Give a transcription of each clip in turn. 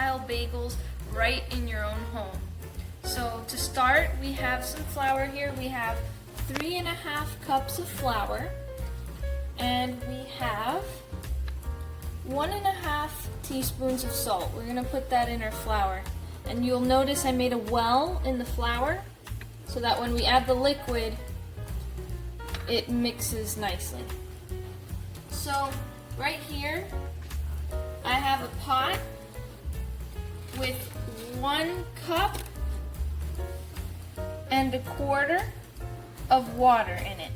style bagels right in your own home. So to start, we have some flour here. We have 3.5 cups of flour, and we have 1.5 teaspoons of salt. We're gonna put that in our flour. And you'll notice I made a well in the flour so that when we add the liquid, it mixes nicely. So right here, I have a pot with 1 cup and 1/4 of water in it.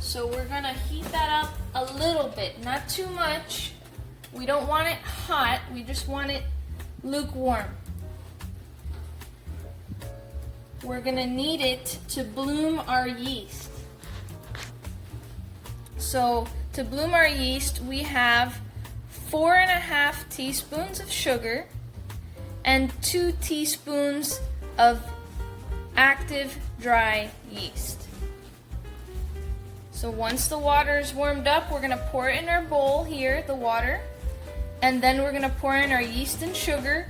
So we're gonna heat that up a little bit, not too much. We don't want it hot, we just want it lukewarm. We're gonna need it to bloom our yeast. So to bloom our yeast, we have 4.5 teaspoons of sugar and 2 teaspoons of active dry yeast. So once the water is warmed up, we're gonna pour it in our bowl here, the water, and then we're gonna pour in our yeast and sugar,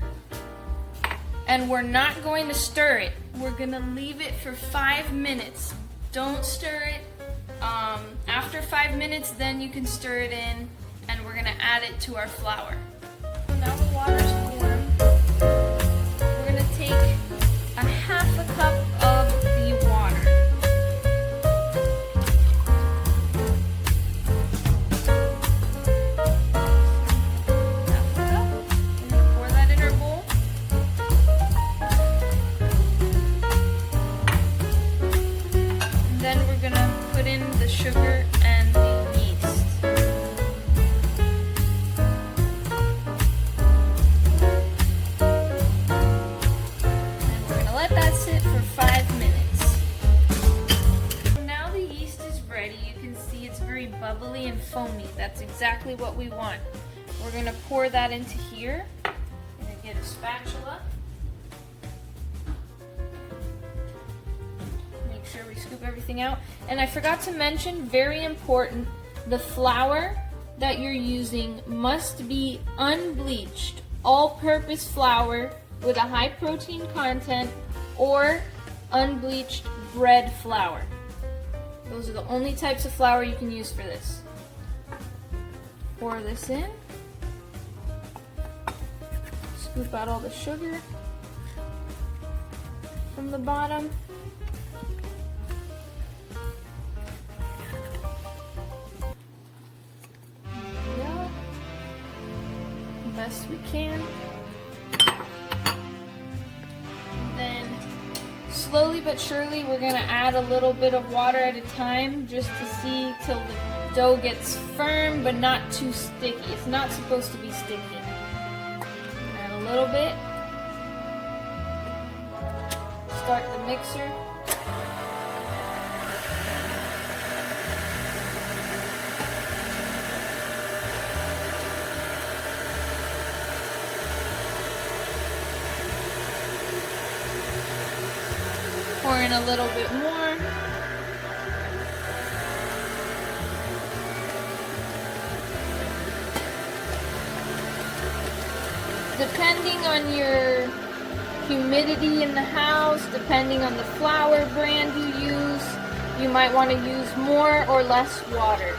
and we're not going to stir it. We're gonna leave it for 5 minutes. Don't stir it. After 5 minutes, then you can stir it in, and we're gonna add it to our flour. So now the water's warm. We're gonna take 1/2 cup of the water. Sugar and the yeast. And we're going to let that sit for 5 minutes. Now the yeast is ready. You can see it's very bubbly and foamy. That's exactly what we want. We're going to pour that into here. I'm going to get a spatula. Sure we scoop everything out. And I forgot to mention, very important, the flour that you're using must be unbleached, all-purpose flour with a high protein content, or unbleached bread flour. Those are the only types of flour you can use for this. Pour this in. Scoop out all the sugar from the bottom. Best we can. And then slowly but surely we're going to add a little bit of water at a time just to see till the dough gets firm but not too sticky. It's not supposed to be sticky. Add a little bit. Start the mixer. Pour in a little bit more. Depending on your humidity in the house, depending on the flour brand you use, you might want to use more or less water.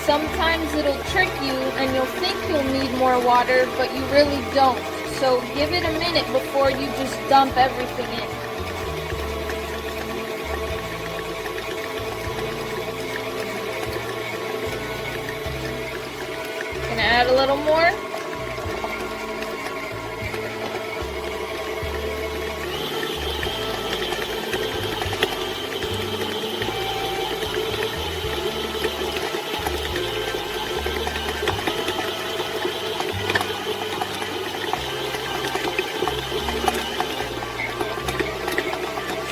Sometimes it'll trick you and you'll think you'll need more water, but you really don't. So give it a minute before you just dump everything in. Gonna add a little more.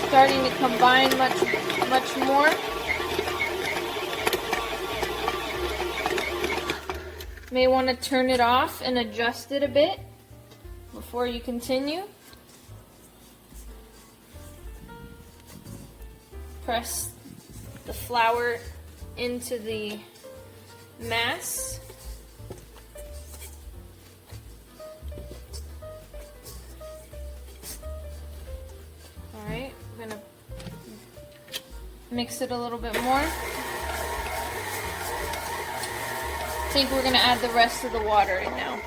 Starting to combine much more. May want to turn it off and adjust it a bit. before you continue, press the flour into the mass. Alright, we're going to mix it a little bit more. I think we're going to add the rest of the water in now.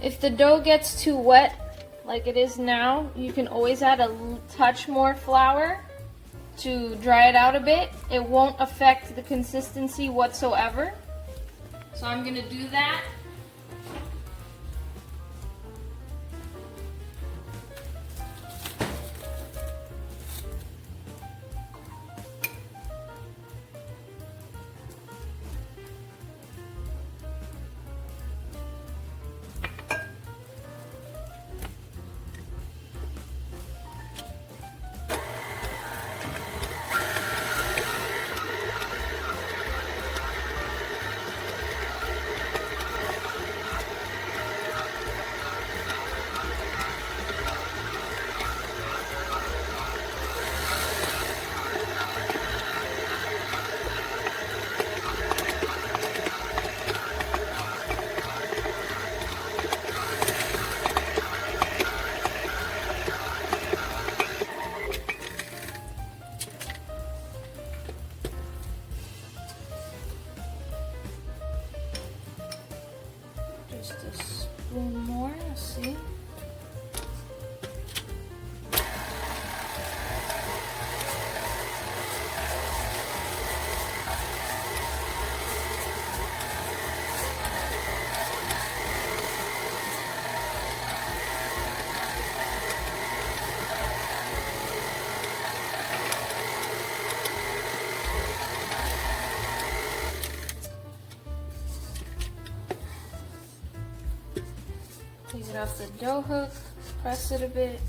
If the dough gets too wet, like it is now, you can always add a touch more flour to dry it out a bit. It won't affect the consistency whatsoever. So I'm going to do that. Just a spoon more, let's see. Take it off the dough hook, press it a bit.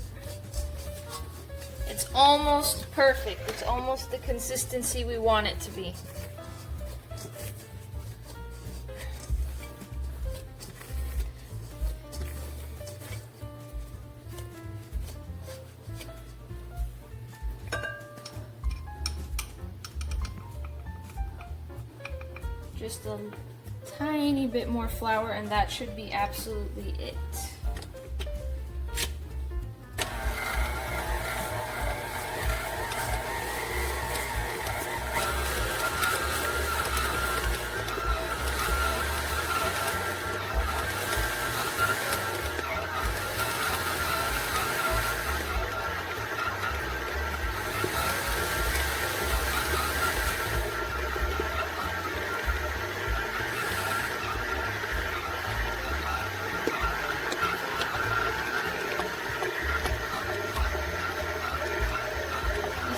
It's almost perfect. It's almost the consistency we want it to be. Just a tiny bit more flour and that should be absolutely it.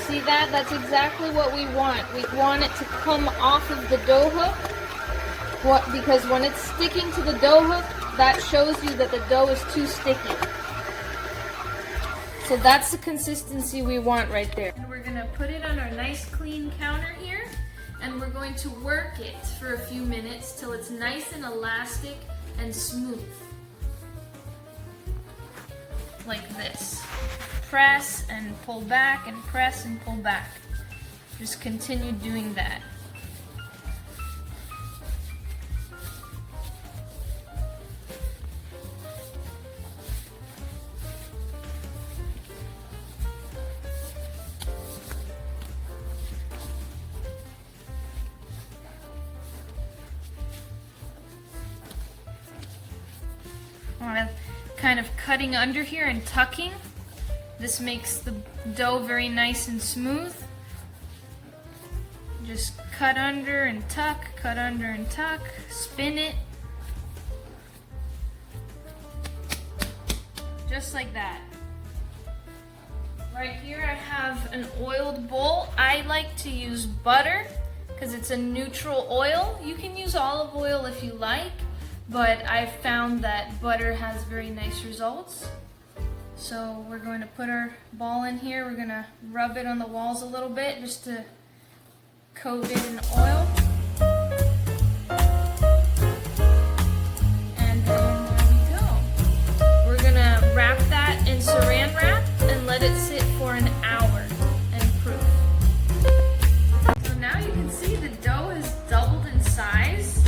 See that? That's exactly what we want. We want it to come off of the dough hook. Because when it's sticking to the dough hook, that shows you that the dough is too sticky. So that's the consistency we want right there. And we're going to put it on our nice clean counter here, and we're going to work it for a few minutes till it's nice and elastic and smooth. Like this. Press and pull back and press and pull back. Just continue doing that. kind of cutting under here and tucking. This makes the dough very nice and smooth. Just cut under and tuck, cut under and tuck, spin it. Just like that. Right here I have an oiled bowl. I like to use butter because it's a neutral oil. You can use olive oil if you like, but I've found that butter has very nice results. So we're going to put our ball in here. We're going to rub it on the walls a little bit just to coat it in oil. And then there we go. We're going to wrap that in saran wrap and let it sit for an hour and proof. So now you can see the dough has doubled in size.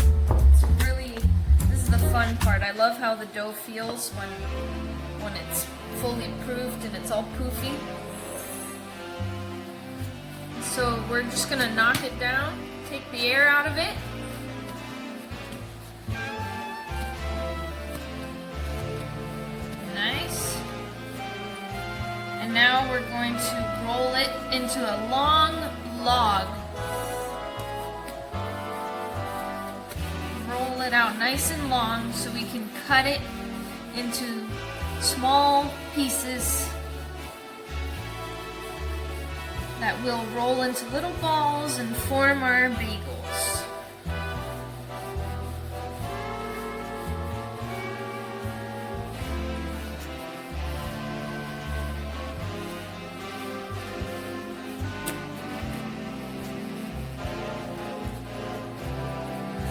This is the fun part. I love how the dough feels when it's fully proofed and it's all poofy. So we're just gonna knock it down, take the air out of it. Nice. And now we're going to roll it into a long log. Roll it out nice and long so we can cut it into small pieces that will roll into little balls and form our bagels.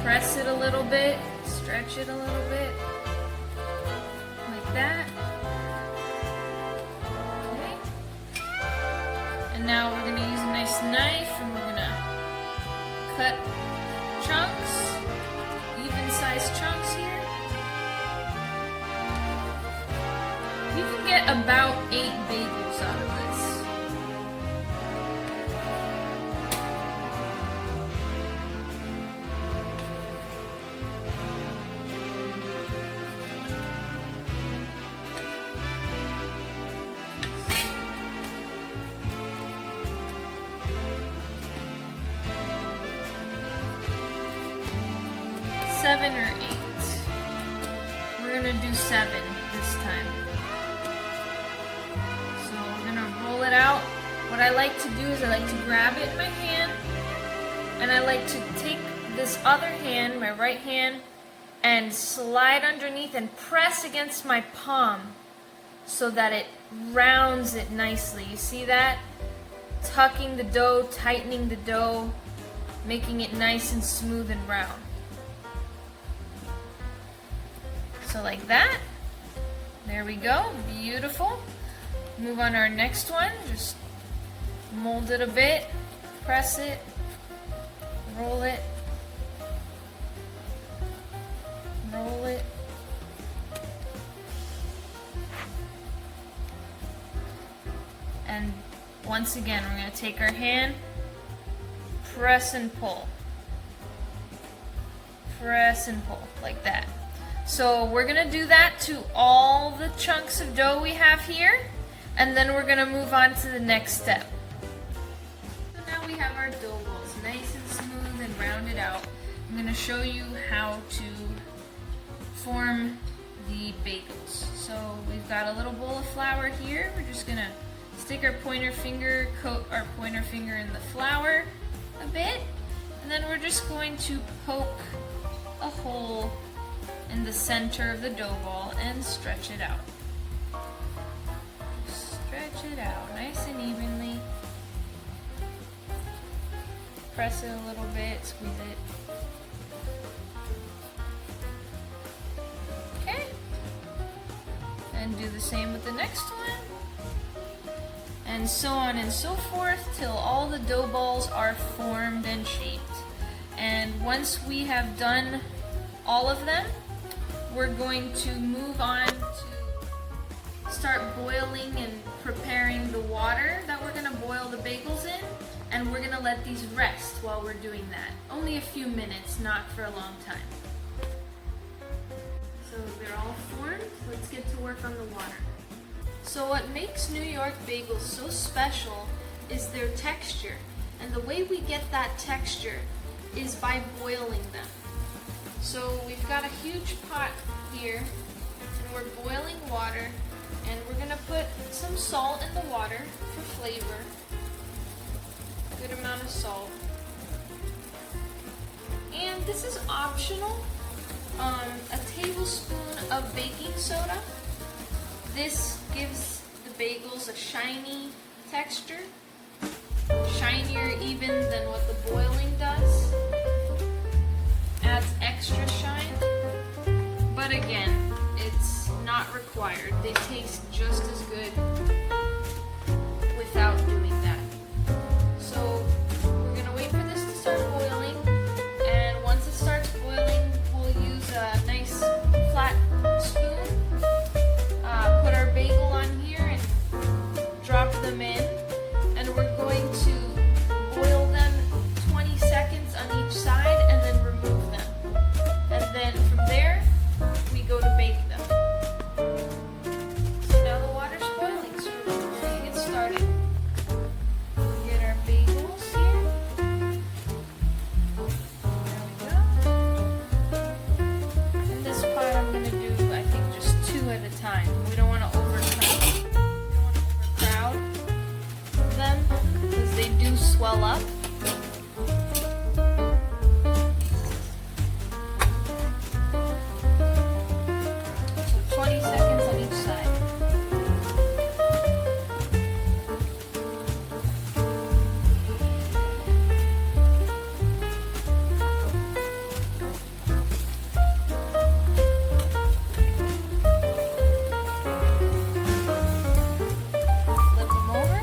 Press it a little bit, stretch it a little bit, like that. And now we're going to use a nice knife and we're going to cut chunks, even sized chunks here. You can get about 8 bagels out of this. Seven or 8. We're gonna do 7 this time. So we're gonna roll it out. What I like to do is I like to grab it in my hand, and I like to take this other hand, my right hand, and slide underneath and press against my palm so that it rounds it nicely. You see that? Tucking the dough, tightening the dough, making it nice and smooth and round. So like that. There we go. Beautiful. Move on to our next one. Just mold it a bit, press it, roll it, roll it. And once again, we're going to take our hand, press and pull. Press and pull, like that. So we're going to do that to all the chunks of dough we have here, and then we're going to move on to the next step. So now we have our dough balls nice and smooth and rounded out. I'm going to show you how to form the bagels. So we've got a little bowl of flour here. We're just going to stick our pointer finger, coat our pointer finger in the flour a bit, and then we're just going to poke a hole in the center of the dough ball and stretch it out. Stretch it out nice and evenly. Press it a little bit, squeeze it. Okay. And do the same with the next one. And so on and so forth till all the dough balls are formed and shaped. And once we have done all of them, we're going to move on to start boiling and preparing the water that we're going to boil the bagels in, and we're going to let these rest while we're doing that. Only a few minutes, not for a long time. So they're all formed. Let's get to work on the water. So what makes New York bagels so special is their texture. And the way we get that texture is by boiling them. So we've got a huge pot here, and we're boiling water, and we're gonna put some salt in the water for flavor. Good amount of salt. And this is optional. A tablespoon of baking soda. This gives the bagels a shiny texture, shinier even than what the boiling does. Adds extra shine, but again, it's not required. They taste just as good without doing that. So we're gonna wait for this to start boiling, and once it starts boiling, we'll use a nice flat spoon, put our bagel on here and drop them in, and we're going to boil them 20 seconds on each side and then remove them. And then from there, we go to bake them. So now the water's boiling, so we're going to get started. Get our bagels here. There we go. In this part, I'm going to do, I think, just 2 at a time. We don't want to overcrowd them because they do swell up. So 20 seconds on each side. Flip them over.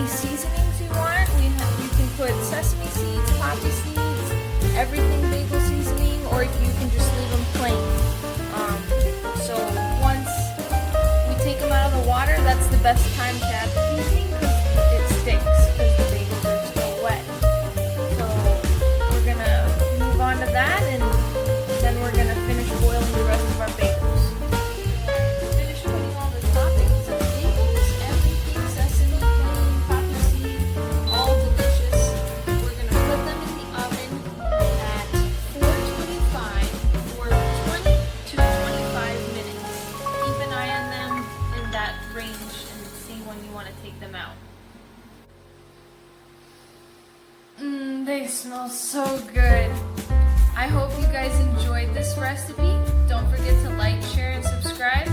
Seasonings you want. You can put sesame seeds, poppy seeds, everything bagel seasoning, or you can just leave them plain. So once we take them out of the water, that's the best time to add the seasoning because it sticks because the bagels are still wet. So we're gonna move on to that, and then we're gonna finish boiling the rest of our bagels. Finish putting all the toppings of bagels, everything, sesame, plain, poppy seed, all delicious. We're gonna put them in the oven at 425 for 20 to 25 minutes. Keep an eye on them in that range and see when you want to take them out. They smell so good. I hope you guys enjoyed this recipe. Don't forget to like, share, and subscribe.